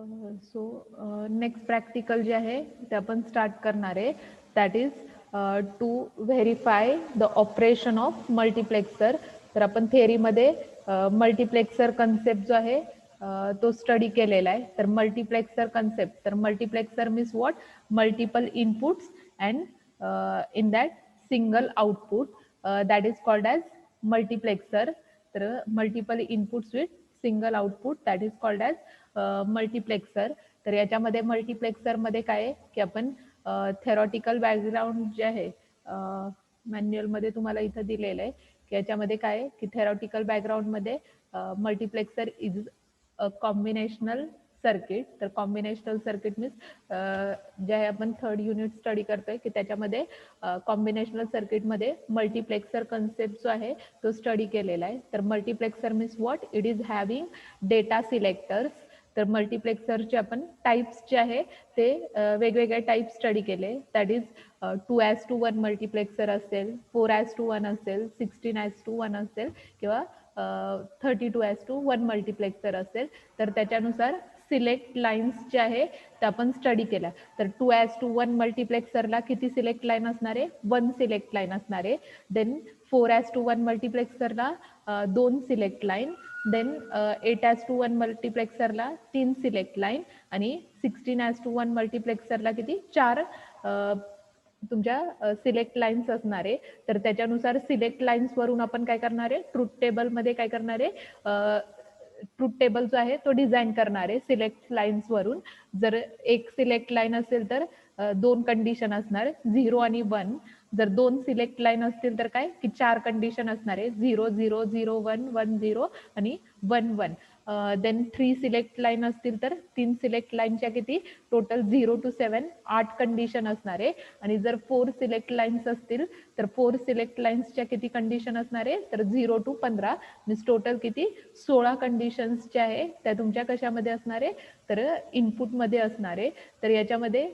So next practical जे आहे ते आपण स्टार्ट करणार आहे. That is to verify the operation of multiplexer. तर आपण थेअरीमध्ये मल्टिप्लेक्सर कन्सेप्ट जो आहे तो स्टडी केलेला आहे. तर मल्टिप्लेक्सर कन्सेप्ट, तर multiplexer means what, multiple inputs and in that single output, that is called as multiplexer. तर multiple inputs with single output, that is called as multiplexer. तर याच्यामध्ये मल्टिप्लेक्सरमध्ये काय आहे की आपण थेरॉटिकल बॅकग्राऊंड जे आहे मॅन्युअलमध्ये तुम्हाला इथं दिलेलं आहे की याच्यामध्ये काय आहे की थेरॉटिकल बॅकग्राऊंडमध्ये multiplexer is a combinational circuit. तर कॉम्बिनेशनल सर्किट मीन्स जे आहे आपण थर्ड युनिट स्टडी करतोय की त्याच्यामध्ये कॉम्बिनेशनल सर्किटमध्ये मल्टिप्लेक्सर कन्सेप्ट जो आहे तो स्टडी केलेला आहे. तर multiplexer means what, it is having data selectors. तर मल्टिप्लेक्सरचे आपण टाईप्स जे आहे ते वेगवेगळे टाईप स्टडी केले. दॅट इज 2:1 मल्टिप्लेक्सर असेल, 4:1 असेल, 16:1 असेल किंवा 32:1 मल्टिप्लेक्सर असेल. तर त्याच्यानुसार सिलेक्ट लाईन्स जे आहे ते आपण स्टडी केल्या. तर 2:1 मल्टिप्लेक्सरला किती सिलेक्ट लाईन असणार आहे? 1 सिलेक्ट लाईन असणार आहे. देन 4:1 मल्टिप्लेक्सरला 2 सिलेक्ट लाईन. देन 8:1 मल्टिप्लेक्सरला 3 सिलेक्ट लाईन आणि 16:1 मल्टिप्लेक्सरला किती? 4 तुमच्या सिलेक्ट लाईन्स असणार आहे. तर त्याच्यानुसार सिलेक्ट लाईन्स वरून आपण काय करणार आहे, ट्रूथ टेबलमध्ये काय करणार आहे, ट्रूथ टेबल जो आहे तो डिझाईन करणार आहे सिलेक्ट लाईन्स वरून. जर एक सिलेक्ट लाईन असेल तर 2 कंडिशन असणार, 0 आणि 1. जर 2 सिलेक्ट लाईन असतील तर काय की 4 कंडिशन असणार आहे, 0 0 0 1 1 0 आणि 1 1. देन 3 सिलेक्ट लाईन असतील तर 3 सिलेक्ट लाईनच्या किती? टोटल 0 to 7 8 कंडिशन असणार आहे. आणि जर 4 सिलेक्ट लाईन्स असतील तर 4 सिलेक्ट लाईन्सच्या किती कंडिशन असणार आहे? तर 0 to 15 मीन्स टोटल किती? 16 कंडिशन्स ज्या आहे त्या तुमच्या कशामध्ये असणार आहे? तर इनपुटमध्ये असणार आहे. तर याच्यामध्ये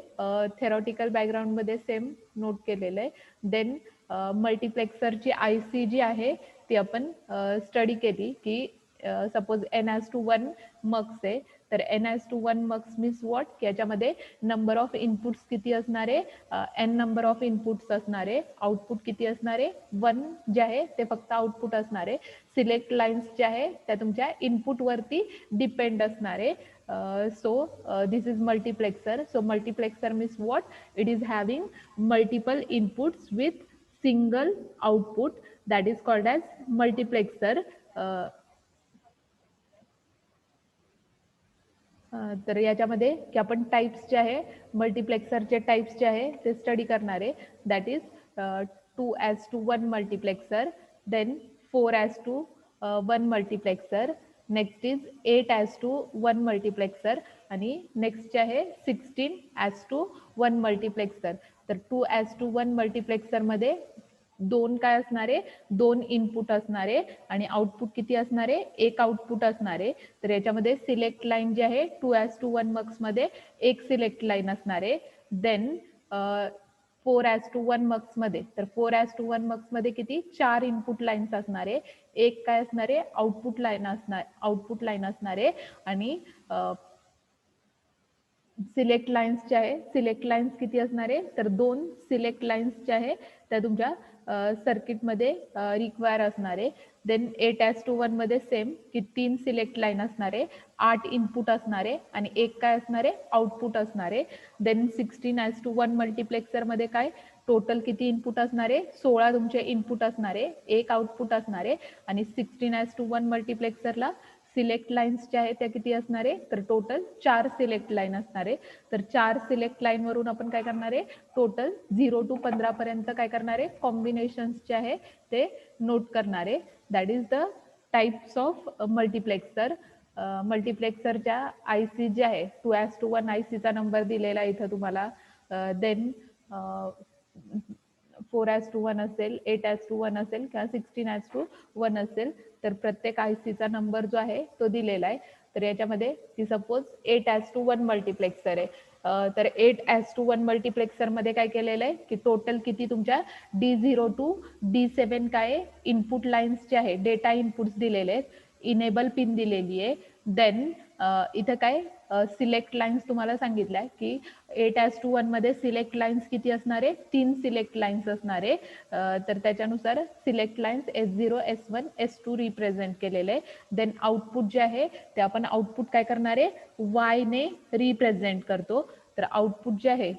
थेरॉटिकल बॅकग्राऊंडमध्ये सेम नोट केलेलं आहे. देन मल्टिप्लेक्सरची IC जी आहे ती आपण स्टडी केली की सपोज N:1 मक्स आहे. तर N:1 मक्स मीन्स व्हॉट, की याच्यामध्ये नंबर ऑफ इनपुट्स किती असणार आहे? N नंबर ऑफ इनपुट्स असणार आहे. आउटपुट किती असणार आहे? 1 जे आहे ते फक्त आउटपुट असणार आहे. सिलेक्ट लाईन्स ज्या आहे त्या तुमच्या इनपुटवरती डिपेंड असणार आहे. So this is multiplexer. So multiplexer means what? It is having multiple inputs with single output, that is called as multiplexer. तर याच्यामध्ये की आपण टाईप्स जे आहे मल्टिप्लेक्सरचे टाईप्स जे आहे ते स्टडी करणार आहे. That is 2:1 multiplexer, then 4:1 multiplexer, next is 8:1 multiplexer आणि नेक्स्ट जे आहे 16:1 मल्टिप्लेक्सर. तर 2:1 मल्टिप्लेक्सरमध्ये 2 काय असणार आहे? 2 इनपुट असणार आहे आणि आउटपुट किती असणार आहे? 1 आउटपुट असणार आहे. तर याच्यामध्ये सिलेक्ट लाईन जी आहे 2:1 मक्समध्ये 1 सिलेक्ट लाईन असणार आहे. देन 4:1 मक्समध्ये, तर 4:1 मक्समध्ये किती? 4 इनपुट लाईन्स असणार आहे. एक काय असणार आहे? आउटपुट लाईन असणार आहे. आणि सिलेक्ट लाईन्स जे आहे, सिलेक्ट लाईन्स किती असणार आहे? तर 2 सिलेक्ट लाईन्स ज्या आहे त्या तुमच्या सर्किटमध्ये रिक्वायर असणार आहे. देन 8:1 मध्ये सेम की 3 सिलेक्ट लाईन असणार आहे, 8 इनपुट असणार आहे आणि एक काय असणार आहे? आउटपुट असणार आहे. देन 16:1 मल्टिप्लेक्सरमध्ये काय टोटल किती इनपुट असणार आहे? 16 तुमचे इनपुट असणार आहे, एक आउटपुट असणार आहे. आणि 16:1 मल्टिप्लेक्सरला सिलेक्ट लाईन्स ज्या आहेत त्या किती असणार आहे? तर टोटल 4 सिलेक्ट लाईन असणार आहे. तर 4 सिलेक्ट लाईन वरून आपण काय करणार आहे? टोटल 0 to 15 पर्यंत काय करणार आहे? कॉम्बिनेशन्स जे आहे ते नोट करणार आहे. That is the types of multiplexer. मल्टिप्लेक्सरच्या IC जे आहे 2:1 ICचा नंबर दिलेला आहे इथं तुम्हाला. देन 4:1 असेल, 8:1 असेल किंवा 16:1 असेल. तर प्रत्येक ICचा नंबर जो आहे तो दिलेला आहे. तर याच्यामध्ये की सपोज 8:1 मल्टिप्लेक्सर आहे, तर 8:1 मल्टिप्लेक्सरमध्ये काय केलेलं आहे की टोटल किती तुमच्या D0 to D7 काय इनपुट लाईन्स जे आहे, डेटा इनपुट्स दिलेले आहेत, इनेबल पिन दिलेली आहे. देन इथं काय सिलेक्ट लाईन्स तुम्हाला सांगितल्या की 8:1 मध्ये सिलेक्ट लाईन्स किती असणार आहे, 3 सिलेक्ट लाईन्स असणार आहे. तर त्याच्यानुसार select lines S0 S1 S2 represent केलेले आहे. देन आउटपुट जे आहे ते आपण आउटपुट काय करणार आहे, Y ने रिप्रेझेंट करतो. तर आउटपुट जे आहे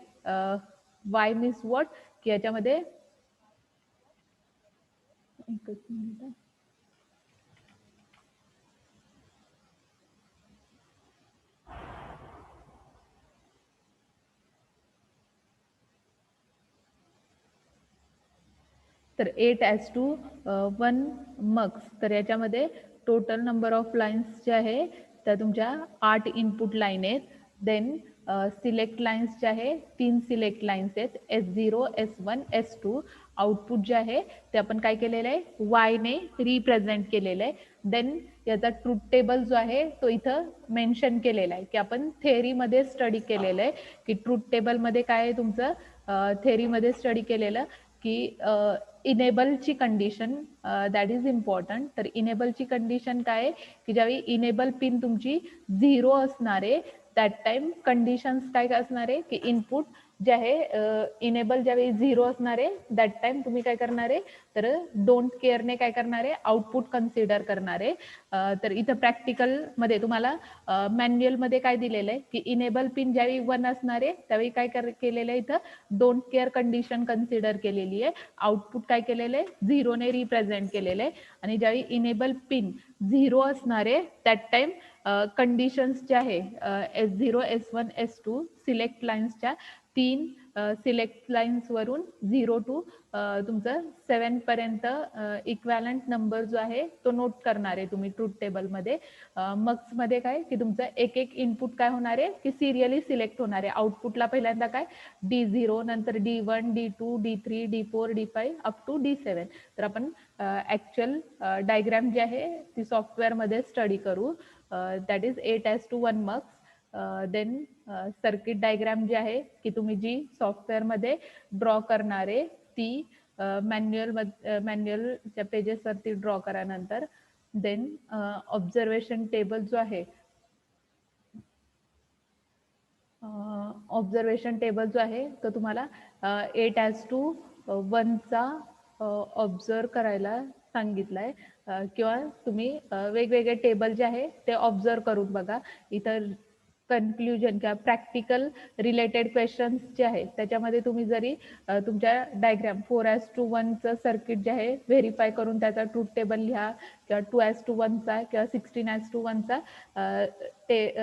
Y मीन्स व्हॉट, की याच्यामध्ये एकच मिनिट, तर 8:1 मक्स. तर याच्यामध्ये टोटल नंबर ऑफ लाईन्स जे आहे त्या तुमच्या 8 इनपुट लाईन आहेत. देन सिलेक्ट लाईन्स जे आहे 3 सिलेक्ट लाईन्स आहेत, S0 S1 S2. आउटपुट जे आहे ते आपण काय केलेलं आहे, Y ने रिप्रेझेंट केलेलं आहे. देन याचा ट्रूथ टेबल जो आहे तो इथं मेन्शन केलेला आहे, की आपण थेअरीमध्ये स्टडी केलेलं आहे, की ट्रूथ टेबलमध्ये काय आहे तुमचं, थेअरीमध्ये स्टडी केलेलं की इनेबलची कंडिशन दॅट इज इम्पॉर्टंट. तर इनेबलची कंडिशन काय आहे, की ज्यावेळी इनेबल पिन तुमची 0 असणार आहे दॅट टाइम कंडिशन्स काय असणार आहे, की इनपुट जे आहे इनेबल ज्यावेळी 0 असणार आहे दॅट टाइम तुम्ही काय करणार आहे, तर डोंट केअरने काय करणार आहे, आउटपुट कन्सिडर करणार आहे. तर इथं प्रॅक्टिकलमध्ये तुम्हाला मॅन्युअलमध्ये काय दिलेलं आहे, की इनेबल पिन ज्यावेळी 1 असणार आहे त्यावेळी काय केलेलं आहे, इथं डोंट केअर कंडिशन कन्सिडर केलेली आहे. आउटपुट काय केलेलं आहे, 0 ने रिप्रेझेंट केलेलं आहे. आणि ज्यावेळी इनेबल पिन 0 असणार आहे दॅट टाइम कंडिशन्स जे आहे S0 S1 S2 select लाईन्सच्या 3 select lines वरून 0 टू तुमचं 7 पर्यंत इक्वॅलंट नंबर जो आहे तो नोट करणार आहे तुम्ही ट्रूथ टेबलमध्ये. मग मध्ये काय, की तुमचं एक एक इनपुट काय होणार आहे, की सिरियली सिलेक्ट होणार आहे. आउटपुटला पहिल्यांदा काय D0, नंतर D1 D2 D3 D4 D5 up to D7. तर आपण ऍक्च्युअल डायग्राम जी आहे ती सॉफ्टवेअरमध्ये स्टडी करू. That is 8:1 mux. Then circuit diagram जी आहे की तुम्ही जी सॉफ्टवेअरमध्ये ड्रॉ करणार आहे ती मॅन्युअलच्या पेजेसवरती ड्रॉ करा नंतर. देन ऑब्झर्वेशन टेबल जो आहे, ऑब्झर्वेशन टेबल जो आहे तो तुम्हाला 8:1 चा ऑब्झर्व करायला सांगितलाय, किंवा तुम्ही वेगवेगळे टेबल जे आहे ते ऑब्झर्व करून बघा. इतर कन्क्ल्युजन किंवा प्रॅक्टिकल रिलेटेड क्वेश्चन्स जे आहे त्याच्यामध्ये तुम्ही जरी तुमच्या डायग्राम 4:1 चं सर्किट जे आहे व्हेरीफाय करून त्याचा ट्रूथ टेबल लिहा, किंवा 2:1 चा किंवा 16:1 चा ते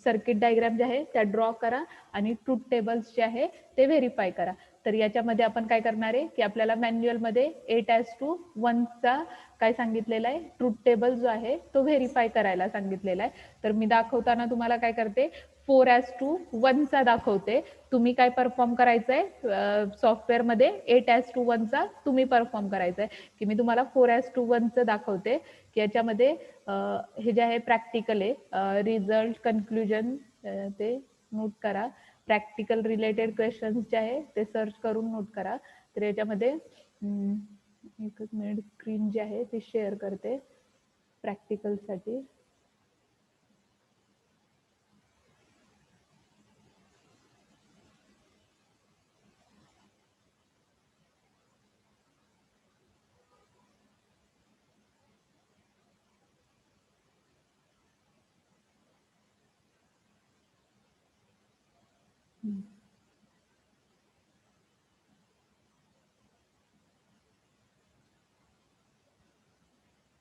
सर्किट डायग्राम जे आहे त्या ड्रॉ करा आणि ट्रूथ टेबल्स जे आहे ते व्हेरीफाय करा. तर याच्यामध्ये आपण काय करणार आहे, की आपल्याला मॅन्युअलमध्ये 8:1 चा काय सांगितलेला आहे, ट्रूथ टेबल जो आहे तो व्हेरीफाय करायला सांगितलेला आहे. तर मी दाखवताना तुम्हाला काय करते, 4:1 चा दाखवते. तुम्ही काय परफॉर्म करायचंय सॉफ्टवेअरमध्ये 8:1 चा तुम्ही परफॉर्म करायचंय, की मी तुम्हाला 4:1 चं दाखवते. की याच्यामध्ये हे जे आहे प्रॅक्टिकल आहे, रिझल्ट कन्क्लुजन ते नोट करा. प्रॅक्टिकल रिलेटेड क्वेश्चन्स जे आहे ते सर्च करून नोट करा. तर याच्यामध्ये एकच मिनिट, स्क्रीन जी आहे ती शेअर करते प्रॅक्टिकलसाठी.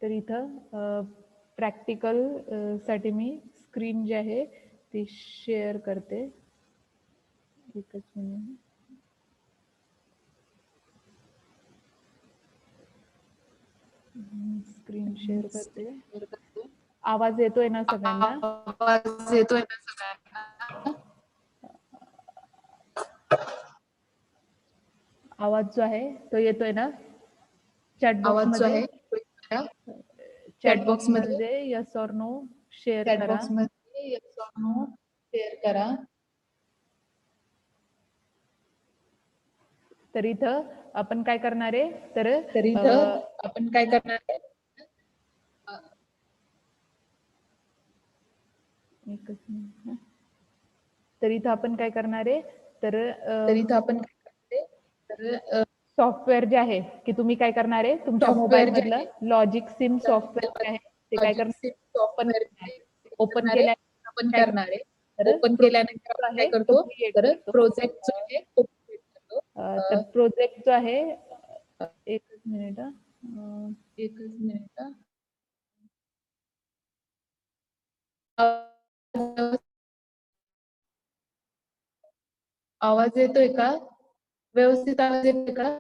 तर इथं प्रॅक्टिकल साठी मी स्क्रीन जी आहे ती शेअर करते. एकच मिनिट. स्क्रीन शेअर करते. आवाज येतोय ना सगळ्यांना? आवाज येतोय ना सगळ्यांना? आवाज जो आहे तो येतोय ना? चॅट बॉक्स मध्ये, चॅट बॉक्स मध्ये यस ऑर नो शेअर करा. चॅट बॉक्स मध्ये यस ऑर नो शेअर करा. तर इथं आपण काय करणार आहे, तर इथं आपण काय करणार आहे, एकच मिनिट. तर इथं आपण काय करणार आहे, तर तर इथं आपण काय करणार आहे, तर सॉफ्टवेअर जे आहे की तुम्ही काय करणार आहे, तुमच्या मोबाईल सॉफ्टवेअर जे मधलं आहे लॉजिक सिम सॉफ्टवेअर जे आहे ते काय लॉजिक करणार, सिम ओपन सॉफ्टवेअर करणार. ओपन करणार आहे केल्या आपण काय करणार आहे. तर ओपन केल्यानंतर प्रोजेक्ट जो आपण काय आहे तो करतो, क्रिएट तर करतो. प्रोजेक्ट जो आहे तो create करतो. तर प्रोजेक्ट जो आहे, एकच मिनिट एकच मिनिट हा. आवाज येतोय का? व्यवस्थित आवाज येतोय का?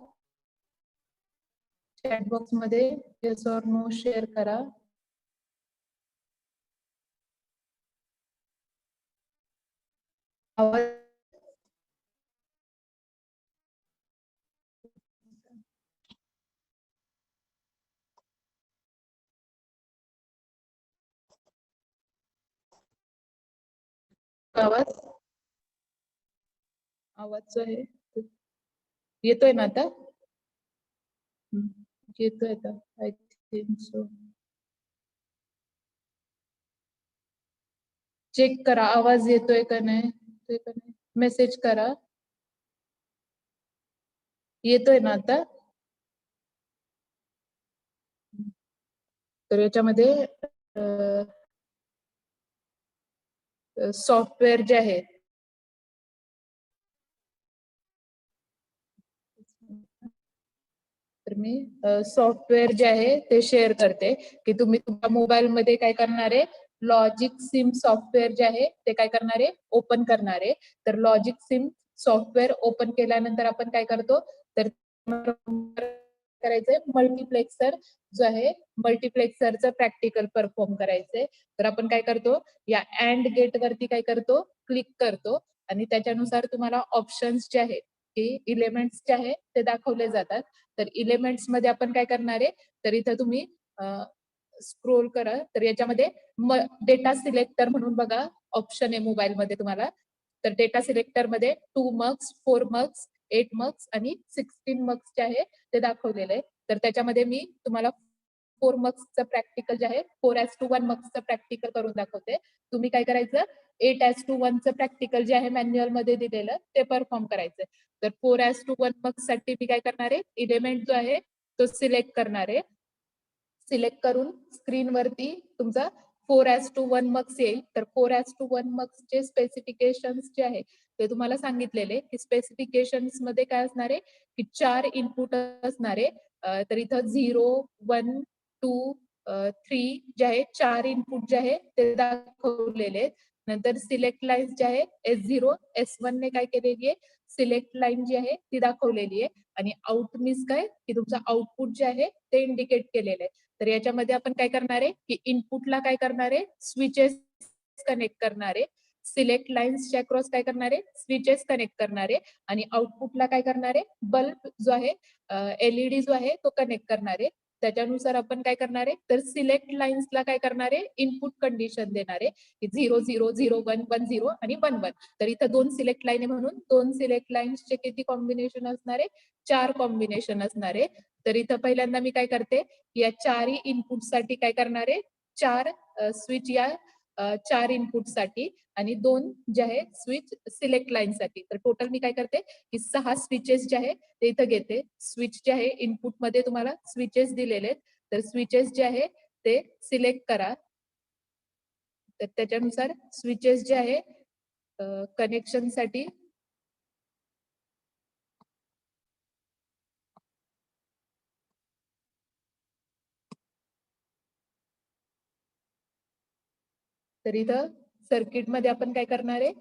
चॅट बॉक्स मध्ये येस ऑर नो शेअर करा. आवाज आवाज आवाज जो आहे येतोय ना आता? येतोय आता. I think so. चेक करा आवाज येतोय का नाही, येतोय का नाही, मेसेज करा. येतोय ना आता? तर याच्यामध्ये सॉफ्टवेअर जे आहे तर मी सॉफ्टवेअर जे आहे ते शेअर करते की तुम्ही तुमच्या मोबाईल मध्ये काय करणार आहे, लॉजिक सिम सॉफ्टवेअर जे आहे ते काय करणार आहे, ओपन करणार आहे. तर लॉजिक सिम सॉफ्टवेअर ओपन केल्यानंतर आपण काय करतो, तर करायचंय मल्टिप्लेक्सर जो आहे मल्टिप्लेक्सरचं प्रॅक्टिकल परफॉर्म करायचंय. तर आपण काय करतो, या अँड गेट वरती काय करतो, क्लिक करतो आणि त्याच्यानुसार तुम्हाला ऑप्शन्स जे आहेत की एलिमेंट्स जे आहे ते दाखवले जातात. तर एलिमेंट्स मध्ये आपण काय करणार आहे, तर इथं तुम्ही स्क्रोल करा. तर याच्यामध्ये डेटा सिलेक्टर म्हणून बघा ऑप्शन आहे मोबाईल मध्ये तुम्हाला. तर डेटा सिलेक्टर मध्ये 2 मक्स, 4 मक्स, 8 मक्स आणि 16 मक्स जे आहे ते दाखवलेलं आहे. तर त्याच्यामध्ये मी तुम्हाला 4 मक्सचं प्रॅक्टिकल जे आहे 4:1 मक्सचं प्रॅक्टिकल करून दाखवते. तुम्ही काय करायचं, 8:1चं प्रॅक्टिकल जे आहे मॅन्युअल मध्ये दिलेलं ते परफॉर्म करायचं. तर 4:1 मक्स साठी मी काय करणार आहे, एलिमेंट जो आहे तो सिलेक्ट करणार आहे. सिलेक्ट करून स्क्रीनवरती तुमचा 4:1 मक्स येईल. तर 4:1 मक्सचे स्पेसिफिकेशन्स जे आहे ते तुम्हाला सांगितलेले की स्पेसिफिकेशन्स मध्ये काय असणार आहे की 4 इनपुट असणार आहे. तर इथं 0, 1, 2, 3 जे आहे 4 इनपुट जे आहे ते दाखवलेले आहेत. नंतर सिलेक्ट लाईन्स जे आहे S0, S1 ने काय केलेली आहे, सिलेक्ट लाईन जी आहे ती दाखवलेली आहे आणि आउट मीन्स काय की तुमचं आउटपुट जे आहे ते इंडिकेट केलेलं आहे. तर याच्यामध्ये आपण काय करणार आहे की इनपुटला काय करणार आहे, स्विचेस कनेक्ट करणार आहे. सिलेक्ट लाईन्सच्या अक्रॉस काय करणार आहे, स्विचेस कनेक्ट करणार आहे आणि आउटपुटला काय करणार आहे, बल्ब जो आहे एलईडी जो आहे तो कनेक्ट करणार आहे. त्याच्यानुसार आपण काय करणार आहे, तर सिलेक्ट लाईन्सला काय करणार आहे, इनपुट कंडिशन देणार आहे की 0, 0, 0, 1, 1, 0 आणि 1, 1. तर इथं 2 सिलेक्ट लाईन आहे म्हणून 2 सिलेक्ट लाईन्सचे किती कॉम्बिनेशन असणार आहे, 4 कॉम्बिनेशन असणार आहे. तर इथं पहिल्यांदा मी काय करते, या 4 इनपुट साठी काय करणार आहे, 4 स्विच या 4 इनपुट साठी आणि 2 जे आहे स्विच सिलेक्ट लाईन साठी. तर टोटल मी काय करते की 6 स्विचेस जे आहे ते इथं घेते. स्विच जे आहे इनपुट मध्ये तुम्हाला स्विचेस दिलेले आहेत. तर स्विचेस जे आहे ते सिलेक्ट करा. तर त्याच्यानुसार स्विचेस जे आहे कनेक्शन साठी तर इथं सर्किट मध्ये आपण काय करणार आहे,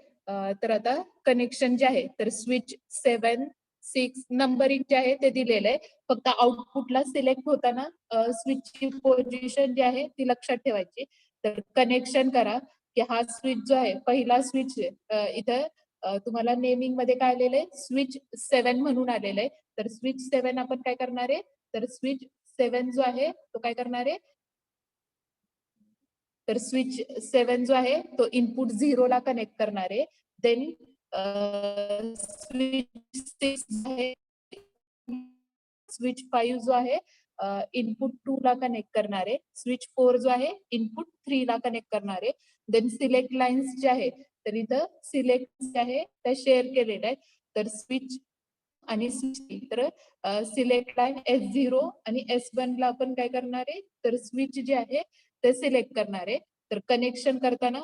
तर आता कनेक्शन जे आहे तर स्विच 7, 6 नंबरिंग जे आहे ते दिलेलं आहे. फक्त आउटपुटला सिलेक्ट होताना स्विचची पोझिशन जी आहे ती लक्षात ठेवायची. तर कनेक्शन करा की हा स्विच जो आहे पहिला स्विच इथं तुम्हाला नेमिंग मध्ये काय आलेलं आहे, स्विच 7 म्हणून आलेलं आहे. तर स्विच 7 आपण काय करणार आहे, तर स्विच 7 जो आहे तो काय करणार आहे, तर स्विच 7 जो आहे तो इनपुट 0 ला कनेक्ट करणार आहे. देन स्विच 6 आहे, स्विच 5 जो आहे इनपुट 2 ला कनेक्ट करणार आहे. स्विच 4 जो आहे इनपुट 3 ला कनेक्ट करणार आहे. देन सिलेक्ट लाईन्स जे आहे तर इथं सिलेक्ट आहे त्या शेअर केलेल्या आहेत. तर स्विच आणि स्विच तर सिलेक्ट लाईन S0 आणि S1 ला आपण काय करणार आहे, तर स्विच जे आहे ते सिलेक्ट करणार आहे. तर कनेक्शन करताना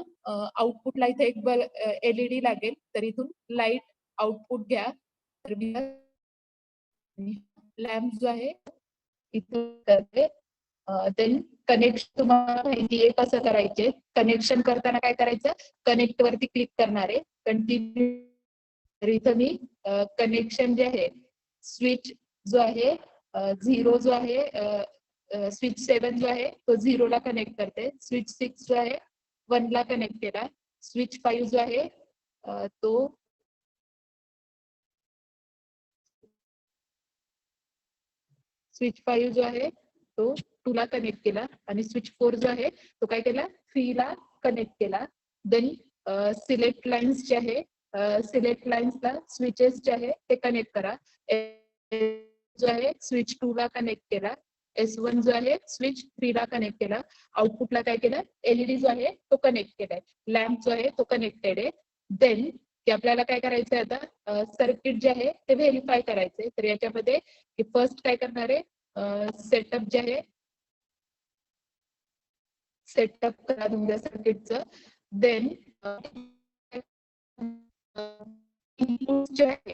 आउटपुटला इथे एक LED लागेल, तर इथून लाईट आउटपुट घ्या. तर लॅम्प जो आहे इथून करते. देन कनेक्शन तुम्हाला माहिती आहे कसं करायचे. कनेक्शन करताना काय करायचं, कनेक्ट वरती क्लिक करणार आहे, कंटिन्यू. तर इथं मी कनेक्शन जे आहे स्विच जो आहे 0 जो आहे स्विच 7 जो आहे तो 0 ला कनेक्ट करते. स्विच 6 जो आहे 1 ला कनेक्ट केला. स्विच 5 जो आहे तो स्विच 5 जो आहे तो 2 ला कनेक्ट केला आणि स्विच 4 जो आहे तो काय केला 3 ला कनेक्ट केला. देन सिलेक्ट लाईन्स जे आहे सिलेक्ट लाईन्सला स्विचेस जे आहे ते कनेक्ट करा. जो आहे स्विच 2 ला कनेक्ट केला. S1 जो आहे स्विच 3 ला कनेक्ट केला. आउटपुटला काय केलं LED जो आहे तो कनेक्ट केलाय. लॅम्प जो आहे तो कनेक्टेड आहे. देन की आपल्याला काय करायचंय आता सर्किट जे आहे ते व्हेरीफाय करायचंय. तर याच्यामध्ये फर्स्ट काय करणार आहे सेटअप जे आहे सेटअप करा तुमच्या सर्किटचं. देन इनपुट जे आहे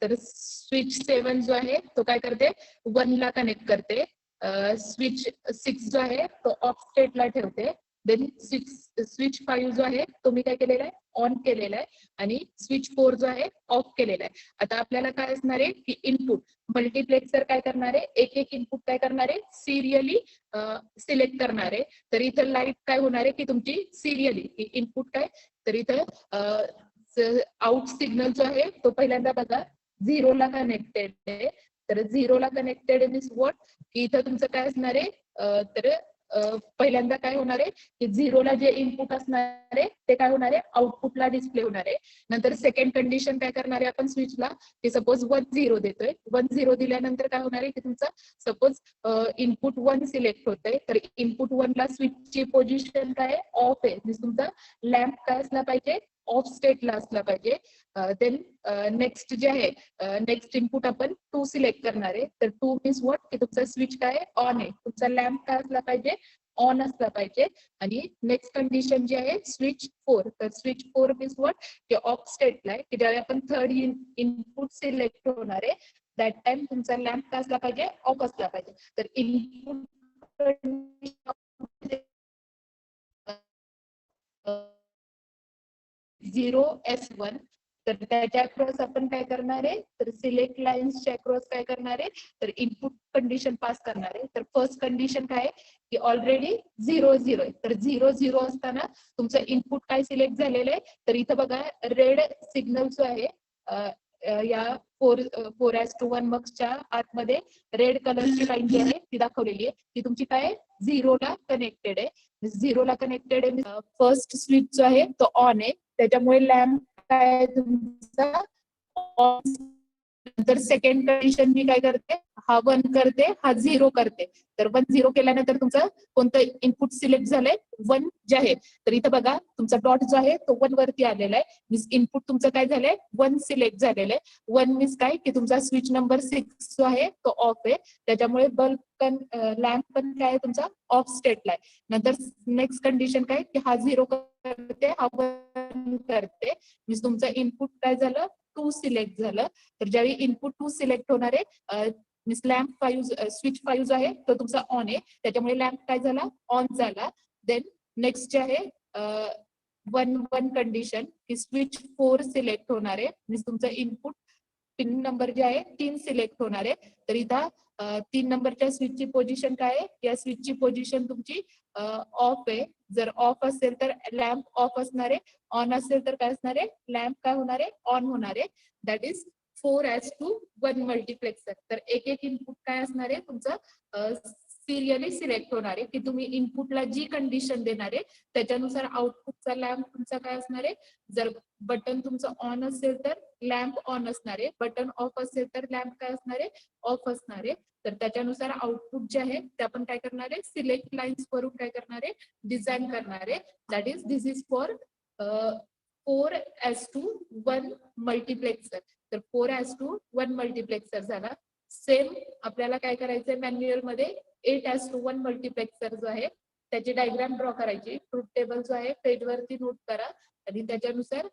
तर स्विच 7 जो आहे तो काय करते 1 ला कनेक्ट करते. स्विच 6 जो आहे तो ऑफ स्टेटला ठेवते. देन स्विच 5 जो आहे तो मी काय केलेला आहे ऑन केलेला आहे आणि स्विच 4 जो आहे ऑफ केलेला आहे. आता आपल्याला काय असणार आहे की इनपुट मल्टिप्लेक्सर काय करणार आहे एक एक इनपुट काय करणार आहे सिरियली सिलेक्ट करणार आहे. तर इथं लाईट काय होणार आहे की तुमची सिरियली इनपुट काय तर इथं आउट सिग्नल जो आहे तो पहिल्यांदा बघा 0 ला कनेक्टेड आहे. तर 0 ला कनेक्टेड मीन्स व्हॉट की इथं तुमचं काय असणार आहे तर पहिल्यांदा काय होणार आहे की 0 ला जे इनपुट असणार आहे ते काय होणार आहे आउटपुटला डिस्प्ले होणार आहे. नंतर सेकंड कंडिशन काय करणार आहे आपण स्विचला की सपोज 1-0 देतोय. 1-0 दिल्यानंतर काय होणार आहे की तुमचा सपोज इनपुट 1 सिलेक्ट होतंय. तर इनपुट 1 ला स्विचची पोझिशन काय ऑफ आहे. तुमचा लॅम्प काय असला पाहिजे ऑफ स्टेटला असला पाहिजे. देन नेक्स्ट जे आहे नेक्स्ट इनपुट आपण 2 सिलेक्ट करणार आहे. तर 2 मीन्स व्हॉट की तुमचा स्विच काय ऑन आहे. तुमचा लॅम्प काय असला पाहिजे ऑन असला पाहिजे. आणि नेक्स्ट कंडिशन जी आहे स्विच 4. तर स्विच 4 मीन्स व्हॉट की ऑफ स्टेटला आहे की ज्यावेळी आपण थर्ड इनपुट सिलेक्ट होणार आहे दॅट टाइम तुमचा लॅम्प काय असला पाहिजे ऑफ असला पाहिजे. तर इनपुट 0S1 तर त्याच्या अक्रॉस आपण काय करणार आहे तर सिलेक्ट लाईन्सच्या अक्रॉस काय करणार आहे तर इनपुट कंडिशन पास करणार आहे. तर फर्स्ट कंडिशन काय आहे की ऑलरेडी 0-0 आहे. तर 0-0 असताना तुमचं इनपुट काय सिलेक्ट झालेलं आहे तर इथं बघा रेड सिग्नल जो आहे या 4:1 मगच्या आतमध्ये रेड कलरची लाईन जी आहे ती दाखवलेली आहे ती तुमची काय 0 ला कनेक्टेड आहे. 0 ला कनेक्टेड आहे फर्स्ट स्विच जो आहे तो ऑन आहे त्याच्यामुळे लॅम्प काय तुमचा ऑन. नंतर सेकंड कंडिशन मी काय करते हा 1 करते हा 0 करते. तर 1-0 केल्यानंतर तुमचं कोणतं इनपुट सिलेक्ट झालंय 1 जे आहे. तर इथं बघा तुमचा डॉट जो आहे तो 1 वरती आलेला आहे. मीन्स इनपुट तुमचं काय झालंय 1 सिलेक्ट झालेलं आहे. 1 मीन्स काय की तुमचा स्विच नंबर 6 जो आहे तो ऑफ आहे त्याच्यामुळे बल्ब लॅम्प पण काय तुमचा ऑफ स्टेटला आहे. नंतर नेक्स्ट कंडिशन काय की हा 0 करते हा 1 करते मीन्स तुमचं इनपुट काय झालं 2 सिलेक्ट झालं. तर ज्यावेळी इनपुट 2 सिलेक्ट होणार आहे मीन्स लॅम्प 5 स्विच 5 जो आहे तो तुमचा ऑन आहे त्याच्यामुळे लॅम्प काय झाला ऑन झाला. देन नेक्स्ट जे आहे 1-1 कंडिशन की स्विच 4 सिलेक्ट होणार आहे मीन्स तुमचं इनपुट पिन नंबर जे आहे 3 सिलेक्ट होणार आहे. तर इथं 3 नंबरच्या स्विचची पोझिशन काय आहे या स्विचची पोझिशन तुमची ऑफ आहे. जर ऑफ असेल तर लॅम्प ऑफ असणार आहे. ऑन असेल तर काय असणार आहे लॅम्प काय होणार आहे ऑन होणार आहे. That is 4:1 multiplexer. तर एक एक इनपुट काय असणार आहे तुमचं सिरियली सिलेक्ट होणार आहे की तुम्ही इनपुटला जी कंडिशन देणार आहे त्याच्यानुसार आउटपुटचा लॅम्प तुमचा काय असणार आहे. जर बटन तुमचं ऑन असेल तर लॅम्प ऑन असणार आहे, बटन ऑफ असेल तर लॅम्प काय असणार आहे, ऑफ असणार आहे. तर त्याच्यानुसार आउटपुट जे आहे ते आपण काय करणार आहे, सिलेक्ट लाईन्स वरून काय करणार आहे, डिझाईन करणार आहे. That is this is for 4:1 multiplexer. तर 4:1 मल्टिप्लेक्सर झाला. सेम आपल्याला काय करायचंय मॅन्युअल मध्ये 8:1 मल्टिप्लेक्सर जो आहे त्याची डायग्राम ड्रॉ करायची. ट्रूथ टेबल जो आहे पेजवरती नोट करा आणि त्याच्यानुसार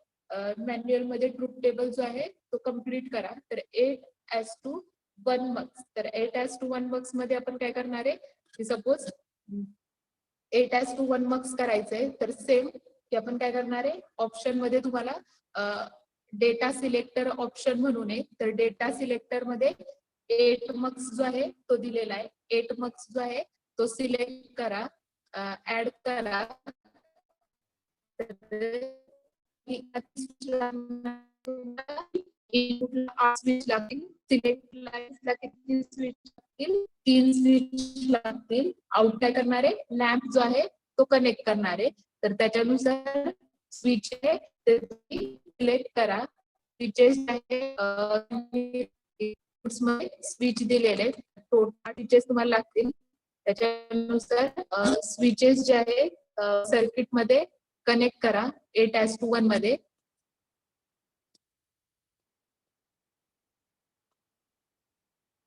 मॅन्युअल मध्ये ट्रूथ टेबल जो आहे तो कम्प्लीट करा. तर 8:1 मक्स. तर 8:1 मक्स मध्ये आपण काय करणार आहे की सपोज 8:1 मक्स करायचंय तर सेम की आपण काय करणार आहे ऑप्शन मध्ये तुम्हाला डेटा सिलेक्टर ऑप्शन म्हणून आहे. तर डेटा सिलेक्टर मध्ये 8 मक्स जो आहे तो दिलेला आहे. 8 मक्स जो आहे तो सिलेक्ट करा, ऍड करा. स्विच लागतील, सिलेक्ट लाईन्सला किती स्विच लागतील, 3 स्विच लागतील. आउट काय करणार आहे लॅम्प जो आहे तो कनेक्ट करणार आहे. तर त्याच्यानुसार स्विच आहे ते तुम्ही सिलेक्ट करा. स्विचेस आहे स्विच दिलेले टोटल स्विचेस तुम्हाला लागतील. त्याच्यानुसार स्विचेस जे आहे सर्किट मध्ये कनेक्ट करा 8:1 मध्ये.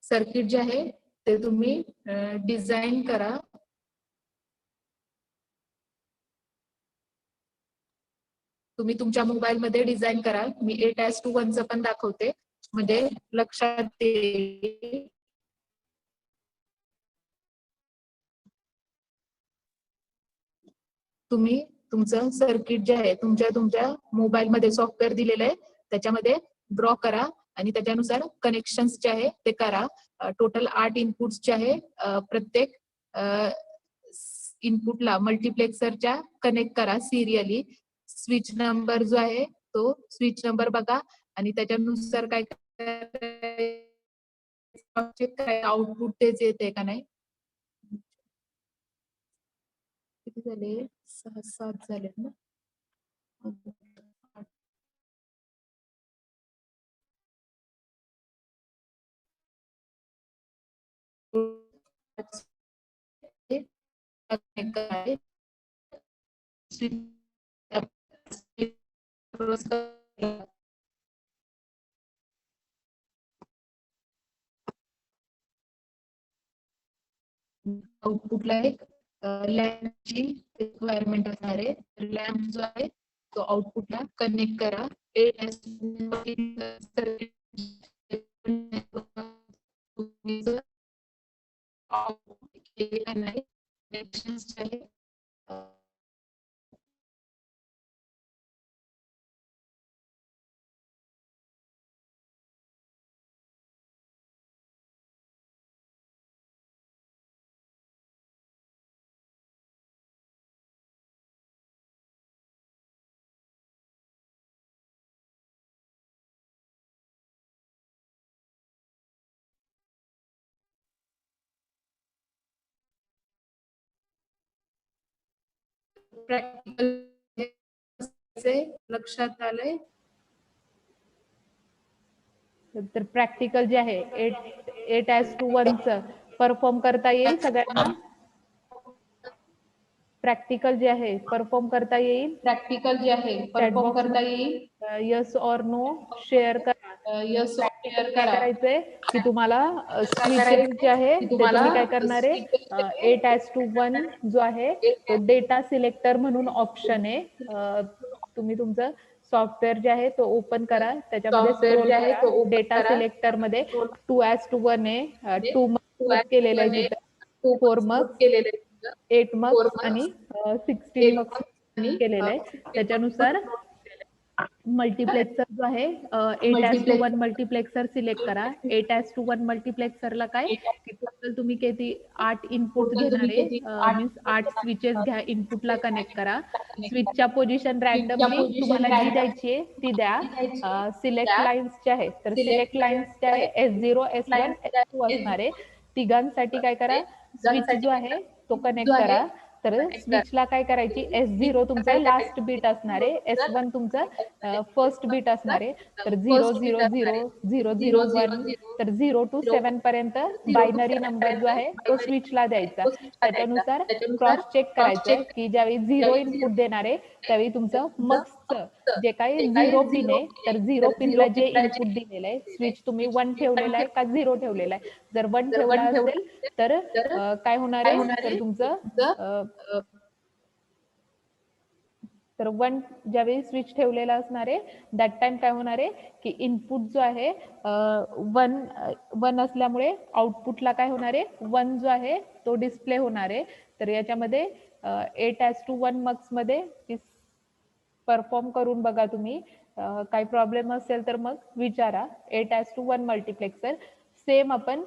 सर्किट जे आहे ते तुम्ही डिझाईन करा. तुम्ही तुमच्या मोबाईल मध्ये डिझाईन करा. मी 8:1 चं पण दाखवते म्हणजे लक्षात येईल. तुम्ही तुमचं सर्किट जे आहे तुमच्या मोबाईल मध्ये सॉफ्टवेअर दिलेलं आहे त्याच्यामध्ये ड्रॉ करा आणि त्याच्यानुसार कनेक्शन्स जे आहे ते करा. टोटल 8 इनपुट्स जे आहे प्रत्येक इनपुटला मल्टिप्लेक्सरच्या कनेक्ट करा सिरियली. स्विच नंबर जो आहे तो स्विच नंबर बघा आणि त्याच्यानुसार काय आउटपुट तेच येते का नाही. किती झाले 6-7 झाले ना. आउटपुटला एक लॅम्पची रिक्वायरमेंट असणार आहे. लॅम्प जो आहे तो आउटपुटला कनेक्ट करा. प्रॅक्टिकल लक्षात आलंय. तर प्रॅक्टिकल जे आहे 8:1 चं परफॉर्म करता येईल सगळ्यांना. प्रॅक्टिकल जे आहे परफॉर्म करता येईल. प्रॅक्टिकल जे आहे परफॉर्म करता येईल. यस ऑर नो शेअर करा. यस शेअर काय करा. करायचंय की तुम्हाला स्विचेस जे आहे ते तुम्ही काय करणार आहे 8:1 जो आहे तो डेटा सिलेक्टर म्हणून ऑप्शन आहे. तुम्ही तुमचं सॉफ्टवेअर जे आहे तो ओपन करा. त्याच्यामध्ये स्क्रोल करा. डेटा सिलेक्टर मध्ये 2:1 आहे. 2 मक्स केलेलं आहे तिथं, 4 मक्स, 8 मक्स आणि 16 मक्स केलेलं आहे. त्याच्यानुसार मल्टिप्लेक्सर जो आहे 8:1 मल्टिप्लेक्सर सिलेक्ट करा. 8:1 मल्टिप्लेक्सरला काय की टोटल तुम्ही किती 8 इनपुट घेणार आहे मीन्स 8 स्विचेस घ्या, इनपुटला कनेक्ट करा. स्विचच्या पोझिशन रॅन्डमली तुम्हाला जी द्यायची आहे ती द्या. सिलेक्ट लाईन्स जे आहे तर सिलेक्ट लाईन्स जे आहे S0, S1, S2 असणार आहे. तिघांसाठी काय करा स्विच जो आहे तो कनेक्ट करा. तर स्विचला काय करायची, S0 तुमचं लास्ट बीट असणार आहे, S1 तुमचं फर्स्ट बीट असणार आहे. तर 0 0 0 0 0 1 तर 0 to 7 पर्यंत बायनरी नंबर जो आहे तो स्विचला द्यायचा. त्याच्यानुसार क्रॉस चेक करायचं की ज्यावेळी 0 इनपुट देणार आहे त्यावेळी तुमचं मक्सचं जे काही 0 पिन आहे, तर 0 पिनला जे इनपुट दिलेलं आहे स्विच तुम्ही 1 ठेवलेला आहे का 0 ठेवलेला आहे. जर 1 ठेवला असेल तर काय होणार आहे, तर तुमचं तर 1 ज्यावेळी स्विच ठेवलेला असणार आहे दॅट टाइम काय होणार आहे की इनपुट जो आहे 1 असल्यामुळे आउटपुटला काय होणार आहे 1 जो आहे तो डिस्प्ले होणार आहे. तर याच्यामध्ये 8:1 मक्स मध्ये परफॉर्म करून बघा तुम्ही. काही प्रॉब्लेम असेल तर मग विचारा. 8:1 मल्टिप्लेक्सर सेम आपण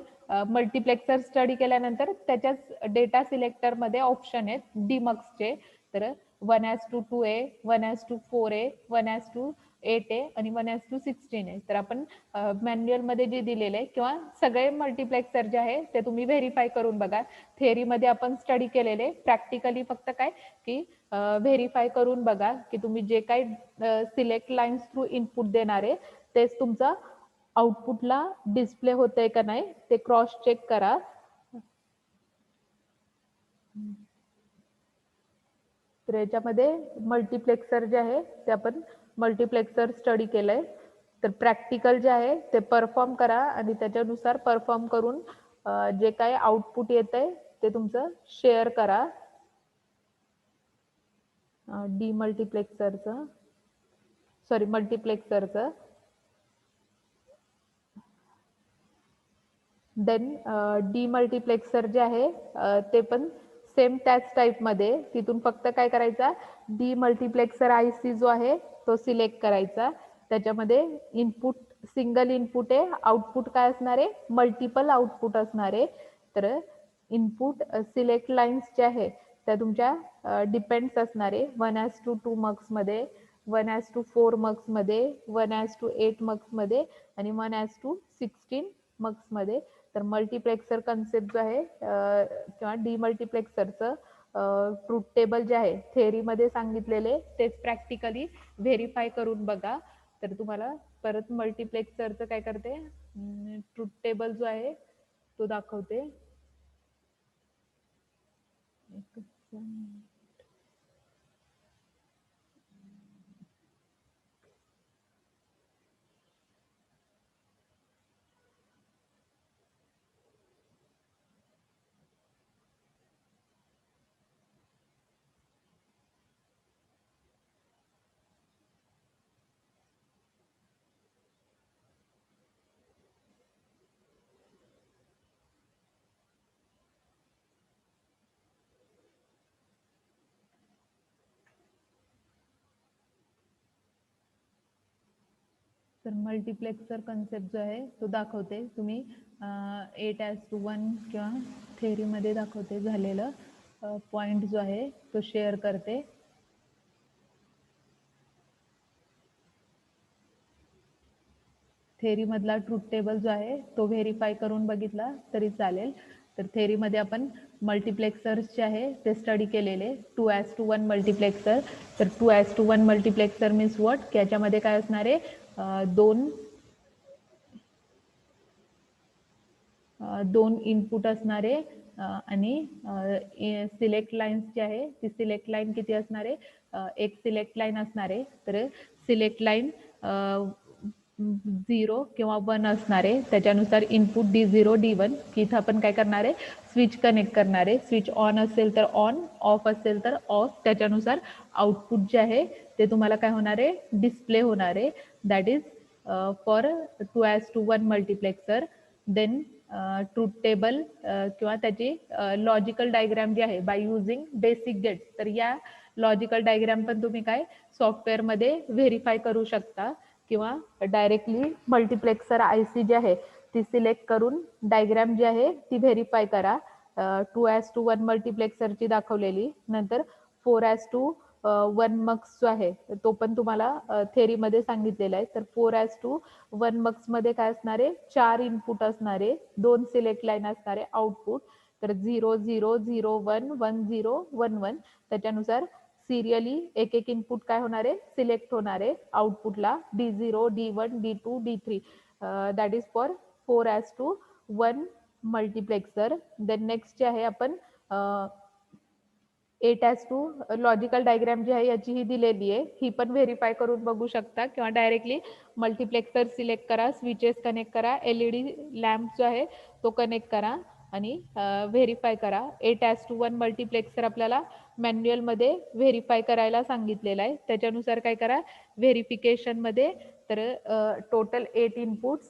मल्टिप्लेक्सर स्टडी केल्यानंतर त्याच्याच डेटा सिलेक्टर मध्ये ऑप्शन आहेत डीमक्सचे. तर 1:2A 1:4A 1:8A आणि 1:16 आहे. तर आपण मॅन्युअल मध्ये जे दिलेले आहे किंवा सगळे मल्टिप्लेक्सर जे आहे ते तुम्ही व्हेरीफाय करून बघा. थेअरी मध्ये आपण स्टडी केलेले, प्रॅक्टिकली फक्त काय की व्हेरीफाय करून बघा की तुम्ही जे काही सिलेक्ट लाईन्स थ्रू इनपुट देणार आहे तेच तुमचा आउटपुटला डिस्प्ले होतंय का नाही ते क्रॉस चेक करा. तर याच्यामध्ये मल्टिप्लेक्सर जे आहे ते आपण मल्टिप्लेक्सर स्टडी केलंय. तर प्रॅक्टिकल जे आहे ते परफॉर्म करा आणि त्याच्यानुसार परफॉर्म करून जे काही आउटपुट येतंय ते तुमचं शेअर करा. मल्टिप्लेक्सरचं देन डीमल्टिप्लेक्सर जे आहे ते पण सेम त्याच टाइप मध्ये. तिथून फक्त काय करायचा, डीमल्टिप्लेक्सर IC जो आहे तो सिलेक्ट करायचा. त्याच्यामध्ये इनपुट सिंगल इनपुट आहे, आउटपुट काय असणार आहे मल्टिपल आउटपुट असणार आहे. तर इनपुट सिलेक्ट लाईन्स जे आहे त्या तुमच्या डिपेंड्स असणार आहे 1:2 मक्स मध्ये, 1:4 मक्स मध्ये, 1:8 मक्स मध्ये आणि 1:16 मक्स मध्ये. तर मल्टिप्लेक्सर कन्सेप्ट जो आहे किंवा डीमल्टिप्लेक्सरचं ट्रूथ टेबल जे आहे थेअरीमध्ये सांगितलेले तेच प्रॅक्टिकली व्हेरीफाय करून बघा. तर तुम्हाला परत मल्टिप्लेक्सरचं काय करते, ट्रूथ टेबल जो आहे तो दाखवते. तर मल्टिप्लेक्सर कन्सेप्ट जो आहे तो दाखवते. तुम्ही 8:1 किंवा थेअरीमध्ये दाखवते झालेलं पॉइंट जो आहे तो शेअर करते. थेअरी मधला ट्रूथ टेबल जो आहे तो व्हेरीफाय करून बघितला तरी चालेल. तर थेअरीमध्ये आपण मल्टिप्लेक्सर्स जे आहे ते स्टडी केलेले 2:1 मल्टिप्लेक्सर. तर 2:1 मल्टिप्लेक्सर मीन्स व्हॉट की याच्यामध्ये काय असणार आहे दोन इनपुट असणारे आणि सिलेक्ट लाईन्स जी आहे ती सिलेक्ट लाईन किती असणार आहे, एक सिलेक्ट लाईन असणार आहे. तर सिलेक्ट लाईन 0 किंवा 1 असणार आहे. त्याच्यानुसार इनपुट D0 D1 की इथं आपण काय करणार आहे स्विच कनेक्ट करणार आहे. स्विच ऑन असेल तर ऑन, ऑफ असेल तर ऑफ. त्याच्यानुसार आउटपुट जे आहे ते तुम्हाला काय होणार आहे डिस्प्ले होणार आहे. That is for 2:1 multiplexer. Then truth table किंवा त्याची लॉजिकल डायग्राम जी आहे बाय युझिंग बेसिक गेट्स. तर या लॉजिकल डायग्राम पण तुम्ही काय सॉफ्टवेअरमध्ये व्हेरीफाय करू शकता किंवा डायरेक्टली मल्टिप्लेक्सर IC जी आहे ती सिलेक्ट करून डायग्राम जी आहे ती व्हेरीफाय करा. 2:1 मल्टिप्लेक्सरची दाखवलेली, नंतर 4:1 मक्स जो आहे तो पण तुम्हाला थेअरीमध्ये सांगितलेला आहे. तर 4:1 मक्स मध्ये काय असणार आहे 4 इनपुट असणारे, 2 सिलेक्ट लाईन असणारे आउटपुट. तर 00011011 त्याच्यानुसार सिरियली एक एक इनपुट काय होणार आहे सिलेक्ट होणार आहे आउटपुटला D0 D1 D2 D3 that is for 4:1 multiplexer. Then next जे आहे आपण 8:2 लॉजिकल डायग्राम जी आहे याची ही दिलेली आहे ही पण व्हेरीफाय करून बघू शकता किंवा डायरेक्टली मल्टिप्लेक्सर सिलेक्ट करा स्विचेस कनेक्ट करा LED लॅम्प जो आहे तो कनेक्ट करा आणि व्हेरीफाय करा. 8:1 मल्टिप्लेक्सर आपल्याला मॅन्युअलमध्ये व्हेरीफाय करायला सांगितलेलं आहे त्याच्यानुसार काय करा व्हेरिफिकेशनमध्ये तर total 8 inputs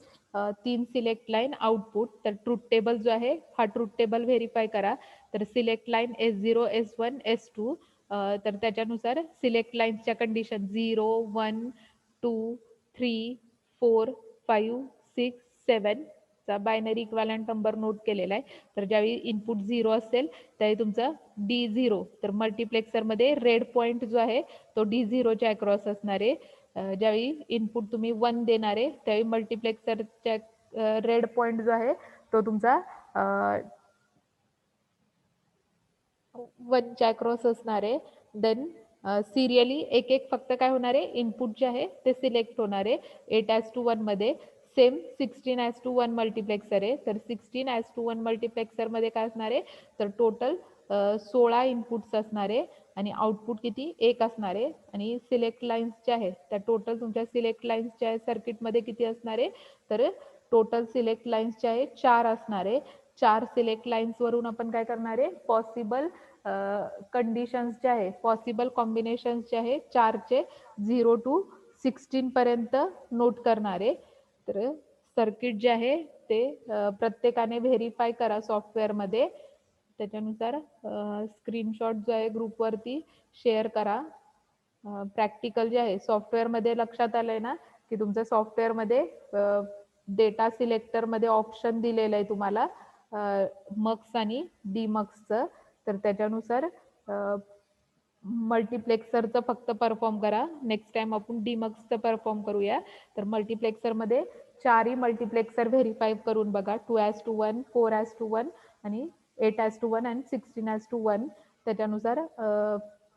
3 select line output तर ट्रूथ टेबल जो आहे हा ट्रूथ टेबल व्हेरीफाय करा. तर select line S0 S1 S2 तर त्याच्यानुसार सिलेक्ट लाईन्सच्या कंडिशन 0 1 2 3 4 5 6 7 चा बायनरी इक्विव्हॅलंट नंबर नोट केलेला आहे. तर ज्यावेळी इनपुट 0 असेल त्यावेळी तुमचा D0 तर मल्टिप्लेक्सरमध्ये रेड पॉईंट जो आहे तो D0 च्या अक्रॉस असणार आहे. ज्यावेळी इनपुट तुम्ही 1 देणार आहे त्यावेळी मल्टिप्लेक्सरच्या रेड पॉईंट जो आहे तो तुमचा 1 च्या अक्रॉस असणार आहे. देन सिरियली एक एक फक्त काय होणार आहे इनपुट जे आहे ते सिलेक्ट होणार आहे. 8:1 मध्ये सेम 16:1 मल्टिप्लेक्सर आहे तर 16:1 मल्टिप्लेक्सर मध्ये काय असणार आहे तर टोटल 16 इनपुट्स असणार आहे आणि आउटपुट किती 1 असणार आहे आणि सिलेक्ट लाईन्स जे आहे त्या टोटल तुमच्या सिलेक्ट लाईन्सच्या सर्किटमध्ये किती असणार आहे तर टोटल सिलेक्ट लाईन्स जे आहे 4 असणार आहे. 4 सिलेक्ट लाईन्स वरून आपण काय करणार आहे पॉसिबल कंडिशन्स जे आहे पॉसिबल कॉम्बिनेशन्स जे आहे 4 चे 0 to 16 पर्यंत नोट करणार आहे. तर सर्किट जे आहे ते प्रत्येकाने व्हेरीफाय करा सॉफ्टवेअरमध्ये त्याच्यानुसार स्क्रीनशॉट जो आहे ग्रुपवरती शेअर करा. प्रॅक्टिकल जे आहे सॉफ्टवेअरमध्ये लक्षात आलंय ना की तुमच्या सॉफ्टवेअरमध्ये डेटा सिलेक्टरमध्ये ऑप्शन दिलेलं आहे तुम्हाला मक्स आणि डीमक्सचं तर त्याच्यानुसार मल्टिप्लेक्सरचं फक्त परफॉर्म करा. नेक्स्ट टाइम आपण डीमक्सचं परफॉर्म करूया. तर मल्टिप्लेक्सरमध्ये 4ही मल्टिप्लेक्सर व्हेरीफाय करून बघा 2:1 4:1 आणि 8:1 आणि 16:1 त्याच्यानुसार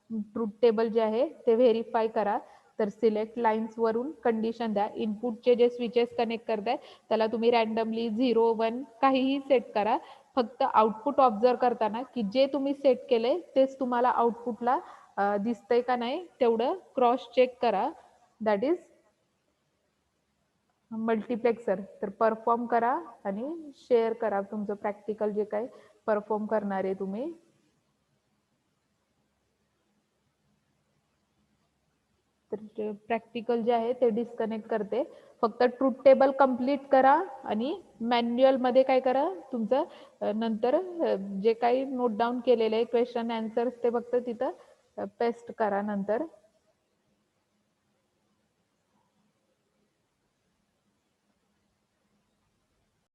ट्रूथ टेबल जे आहे ते व्हेरीफाय करा. तर सिलेक्ट लाईन्स वरून कंडिशन द्या इनपुटचे जे स्विचेस कनेक्ट करताय त्याला तुम्ही रॅन्डमली 0 1 काहीही सेट करा. फक्त आउटपुट ऑब्झर्व करताना की जे तुम्ही सेट केलंय तेच तुम्हाला आउटपुटला दिसतंय का नाही तेवढं क्रॉस चेक करा. That is multiplexer. तर परफॉर्म करा आणि शेअर करा तुमचं प्रॅक्टिकल जे काही परफॉर्म करणार आहे तुम्ही. तर प्रॅक्टिकल जे आहे ते डिस्कनेक्ट करते. फक्त ट्रूथ टेबल कंप्लीट करा आणि मॅन्युअल मध्ये काय करा तुमचं नंतर जे काही नोट डाऊन केलेले क्वेश्चन आन्सर्स ते फक्त तिथं पेस्ट करा नंतर